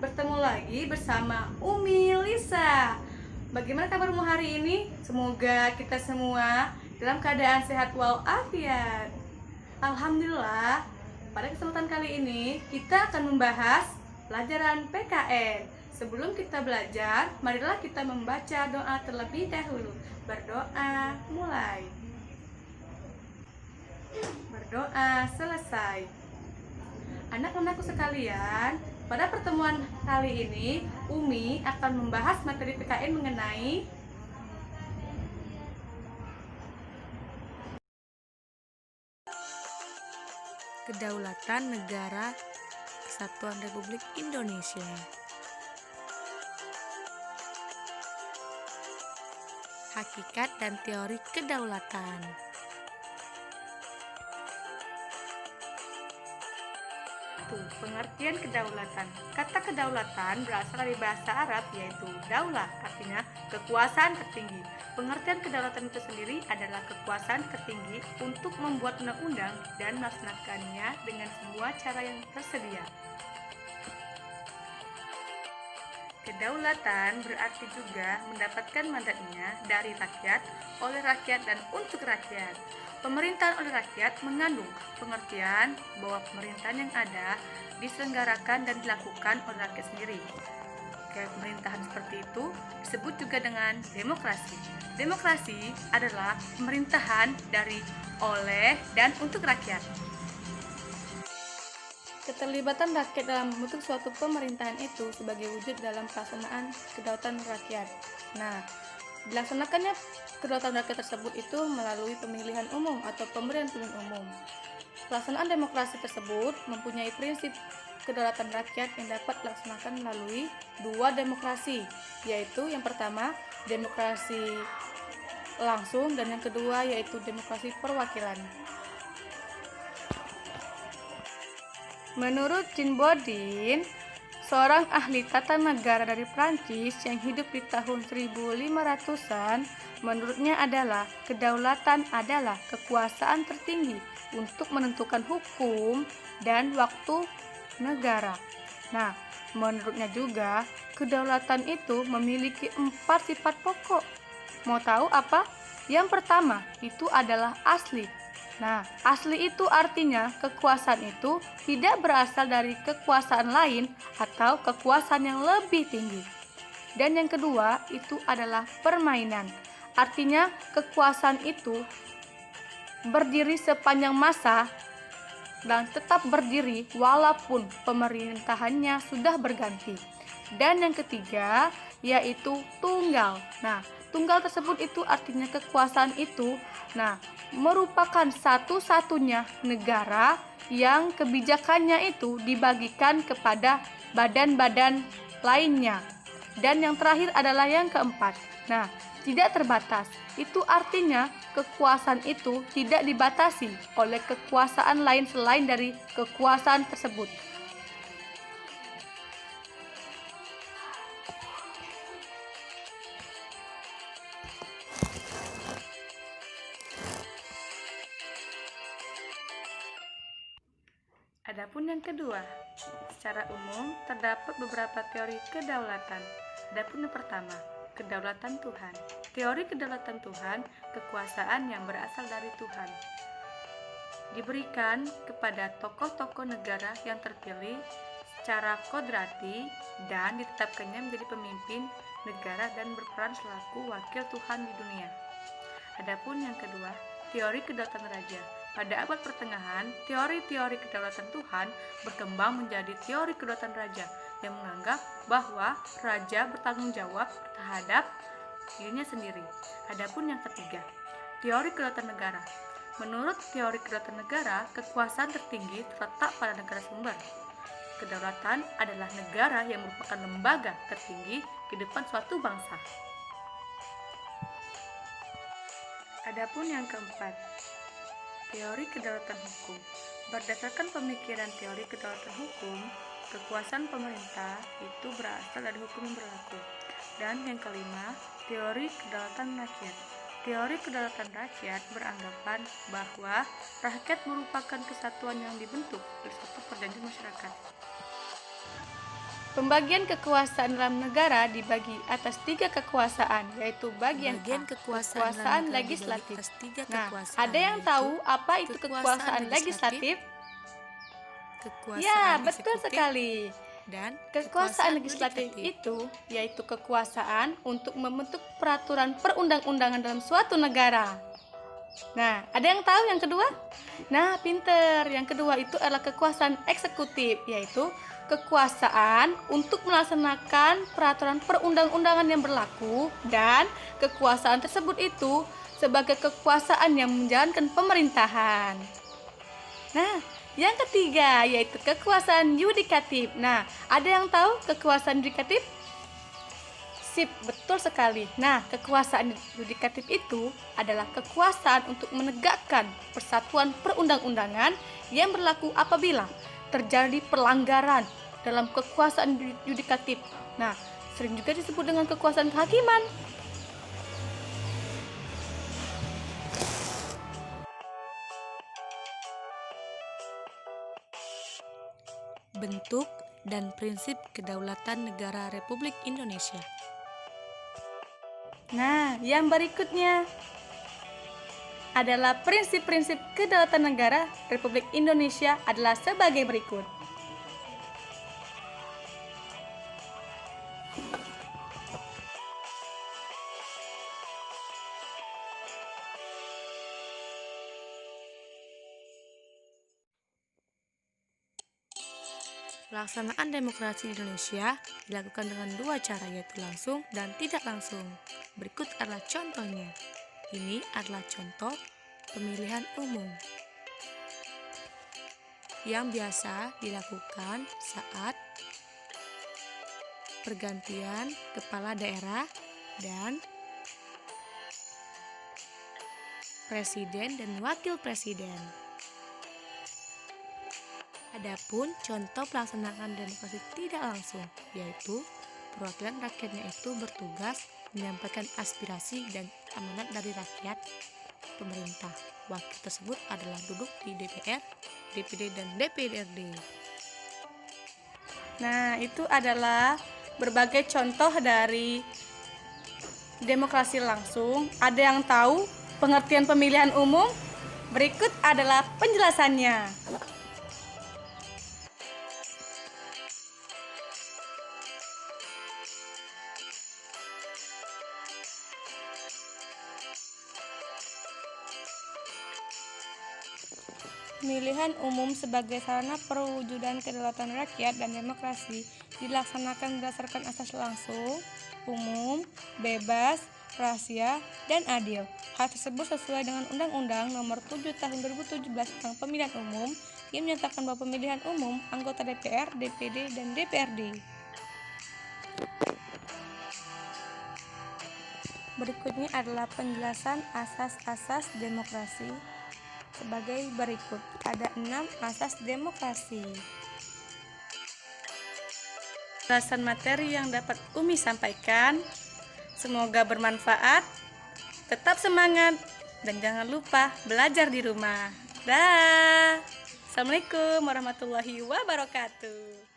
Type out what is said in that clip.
bertemu lagi bersama Umi Lisa. Bagaimana kabarmu hari ini? Semoga kita semua dalam keadaan sehat walafiat. Alhamdulillah, pada kesempatan kali ini kita akan membahas pelajaran PKN. Sebelum kita belajar, marilah kita membaca doa terlebih dahulu. Berdoa mulai. Berdoa selesai. Anak-anakku sekalian, pada pertemuan kali ini Umi akan membahas materi PKN mengenai Kedaulatan Negara Kesatuan Republik Indonesia. Hakikat dan teori kedaulatan. Pengertian kedaulatan. Kata kedaulatan berasal dari bahasa Arab yaitu daulah, artinya kekuasaan tertinggi. Pengertian kedaulatan itu sendiri adalah kekuasaan tertinggi untuk membuat undang-undang dan melaksanakannya dengan semua cara yang tersedia. Kedaulatan berarti juga mendapatkan mandatnya dari rakyat, oleh rakyat, dan untuk rakyat. Pemerintahan oleh rakyat mengandung pengertian bahwa pemerintahan yang ada diselenggarakan dan dilakukan oleh rakyat sendiri. Pemerintahan seperti itu disebut juga dengan demokrasi. Demokrasi adalah pemerintahan dari, oleh, dan untuk rakyat. Keterlibatan rakyat dalam membentuk suatu pemerintahan itu sebagai wujud dalam pelaksanaan kedaulatan rakyat. Nah, dilaksanakannya kedaulatan rakyat tersebut itu melalui pemilihan umum atau pemberian pilihan umum. Pelaksanaan demokrasi tersebut mempunyai prinsip kedaulatan rakyat yang dapat dilaksanakan melalui dua demokrasi, yaitu yang pertama demokrasi langsung dan yang kedua yaitu demokrasi perwakilan. Menurut Jean Bodin, seorang ahli tata negara dari Prancis yang hidup di tahun 1500-an, menurutnya adalah kedaulatan adalah kekuasaan tertinggi untuk menentukan hukum dan waktu negara. Nah, menurutnya juga kedaulatan itu memiliki 4 sifat pokok. Mau tahu apa? Yang pertama, itu adalah asli. Nah, asli itu artinya kekuasaan itu tidak berasal dari kekuasaan lain atau kekuasaan yang lebih tinggi. Dan yang kedua itu adalah permainan. Artinya kekuasaan itu berdiri sepanjang masa dan tetap berdiri walaupun pemerintahannya sudah berganti. Dan yang ketiga yaitu tunggal. Nah, tunggal tersebut itu artinya kekuasaan itu merupakan satu-satunya negara yang kebijakannya itu dibagikan kepada badan-badan lainnya. Dan yang terakhir adalah yang keempat. Nah, tidak terbatas. Itu artinya kekuasaan itu tidak dibatasi oleh kekuasaan lain selain dari kekuasaan tersebut. Adapun yang kedua, secara umum terdapat beberapa teori kedaulatan. Adapun yang pertama, kedaulatan Tuhan. Teori kedaulatan Tuhan, kekuasaan yang berasal dari Tuhan. Diberikan kepada tokoh-tokoh negara yang terpilih secara kodrati dan ditetapkannya menjadi pemimpin negara dan berperan selaku wakil Tuhan di dunia. Adapun yang kedua, teori kedaulatan raja. Pada abad pertengahan, teori-teori kedaulatan Tuhan berkembang menjadi teori kedaulatan raja yang menganggap bahwa raja bertanggung jawab terhadap dirinya sendiri. Adapun yang ketiga, teori kedaulatan negara. Menurut teori kedaulatan negara, kekuasaan tertinggi terletak pada negara sumber. Kedaulatan adalah negara yang merupakan lembaga tertinggi di depan suatu bangsa. Adapun yang keempat, teori kedaulatan hukum. Berdasarkan pemikiran teori kedaulatan hukum, kekuasaan pemerintah itu berasal dari hukum yang berlaku. Dan yang kelima, teori kedaulatan rakyat. Teori kedaulatan rakyat beranggapan bahwa rakyat merupakan kesatuan yang dibentuk oleh suatu perjanjian masyarakat. Pembagian kekuasaan dalam negara dibagi atas 3 kekuasaan, yaitu bagian Bagian A, kekuasaan dalam kekuasaan negara dibagi legislatif. atas 3 Nah, kekuasaan, ada yang yaitu tahu apa itu kekuasaan kekuasaan legislatif? kekuasaan Ya, betul eksekutif, sekali. dan Kekuasaan legislatif yudikatif. itu yaitu kekuasaan untuk membentuk peraturan perundang-undangan dalam suatu negara. Nah, ada yang tahu yang kedua? Nah, pinter. Yang kedua itu adalah kekuasaan eksekutif, yaitu kekuasaan untuk melaksanakan peraturan perundang-undangan yang berlaku, dan kekuasaan tersebut itu sebagai kekuasaan yang menjalankan pemerintahan. Nah, yang ketiga yaitu kekuasaan yudikatif. Nah, ada yang tahu kekuasaan yudikatif? Sip, betul sekali. Nah, kekuasaan yudikatif itu adalah kekuasaan untuk menegakkan persatuan perundang-undangan yang berlaku apabila terjadi pelanggaran dalam kekuasaan yudikatif. Nah, sering juga disebut dengan kekuasaan kehakiman. Bentuk dan prinsip kedaulatan negara Republik Indonesia. Nah, yang berikutnya adalah prinsip-prinsip kedaulatan negara Republik Indonesia adalah sebagai berikut. Pelaksanaan demokrasi di Indonesia dilakukan dengan 2 cara, yaitu langsung dan tidak langsung. Berikut adalah contohnya. Ini adalah contoh pemilihan umum yang biasa dilakukan saat pergantian kepala daerah dan presiden dan wakil presiden. Adapun contoh pelaksanaan demokrasi tidak langsung, yaitu perwakilan rakyatnya itu bertugas menyampaikan aspirasi dan amanat dari rakyat pemerintah. Wakil tersebut adalah duduk di DPR, DPD, dan DPRD. Nah, itu adalah berbagai contoh dari demokrasi langsung. Ada yang tahu pengertian pemilihan umum? Berikut adalah penjelasannya. Pemilihan umum sebagai sarana perwujudan kedaulatan rakyat dan demokrasi dilaksanakan berdasarkan asas langsung, umum, bebas, rahasia, dan adil. Hal tersebut sesuai dengan Undang-Undang Nomor 7 Tahun 2017 tentang Pemilihan Umum yang menyatakan bahwa pemilihan umum anggota DPR, DPD, dan DPRD. Berikutnya adalah penjelasan asas-asas demokrasi sebagai berikut. Ada 6 asas demokrasi. Penjelasan materi yang dapat Umi sampaikan semoga bermanfaat. Tetap semangat dan jangan lupa belajar di rumah. Dah. Assalamualaikum warahmatullahi wabarakatuh.